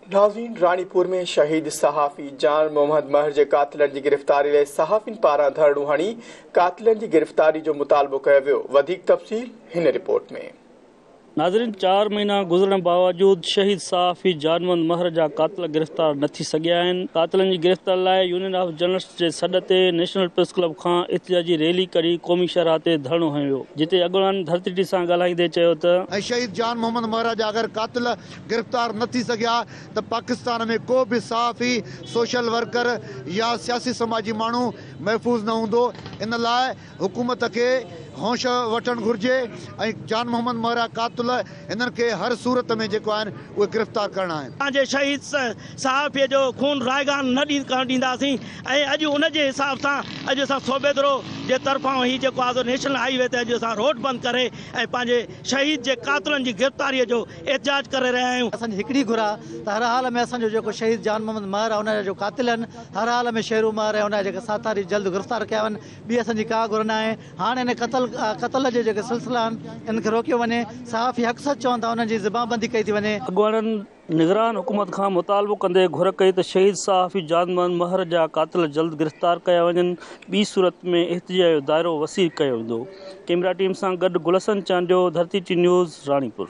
नाज़रीन, रानीपुर में शहीद सहाफ़ी जान मोहम्मद महर के कातिलनि की गिरफ़्तारी लाइ सहाफ़ियुनि पारां धरणो हणी कातिलनि की गिरफ़्तारी जो मुतालबो कयो वियो। वधीक तफ़सील हिन रिपोर्ट में। नाज़रीन, 4 महीना गुज़रण बावजूद शहीद सहाफ़ी जान मोहम्मद महर जा कातिल गिरफ़्तार न थी सघिया आहिनि। कातिलनि जी गिरफ़्तारी लाइ यूनियन ऑफ जर्नलिस्ट जे सॾ ते नेशनल प्रेस क्लब खां एहतिजाजी रैली करी क़ौमी शाहराह ते धरणो हयो वियो, जिते अॻवान धरती टी सां ॻाल्हाईंदे चयो त शहीद जान मोहम्मद महर जा अगर कातिल गिरफ़्तार न थी सघिया त पाकिस्तान में को भी सहाफ़ी, सोशल वर्कर या सियासी समाजी माण्हू महफ़ूज़ न हूंदो। इन लाइ हुकूमत के होश वठण घुर्जे ऐं जान मोहम्मद महर कातिल इन्हनि खे हर सूरत में जेको आहिनि उहे गिरफ़्तार करणा आहिनि। पंहिंजे शहीद सहाफ़ीअ जो खून रायगान न ॾींदासीं ऐं अॼु उनजे हिसाब सां अॼु असां सोबेदरो जे तरफ़ां ही जेको आहे नेशनल हाईवे ते अॼु असां रोड बंदि करे ऐं पंहिंजे शहीद जे कातिलनि जी गिरफ़्तारीअ जो एहतिजाज करे रहिया आहियूं। असांजी हिकिड़ी घुर आहे त हर हाल में असांजो जेको शहीद जान मोहम्मद महर आहे उनजा जो कातिल आहिनि हर हाल में शेरू महर ऐं उनजा जेके साथी जल्द गिरफ़्तार कया वञनि। ॿी असांजी का घुर न आहे। हाणे इन क़तल जे जेके सिलसिला आहिनि इनखे रोकियो वञे। सहाफ़ी हक़ सच चवनि था, उन्हनि जी ज़बानबंदी कई थी वञे। अॻवाननि निगरान हुकूमत खां मुतालबो कंदे घुर कई त शहीद सहाफ़ी जान मोहम्मद महर जा कातिल जल्द गिरफ़्तार कया वञनि। ॿी सूरत में एहतिजाज जो दायरो वसी कयो वेंदो। कैमरा टीम सां गॾु गुलशन चांडियो, धरती टी न्यूज़, रानीपुर।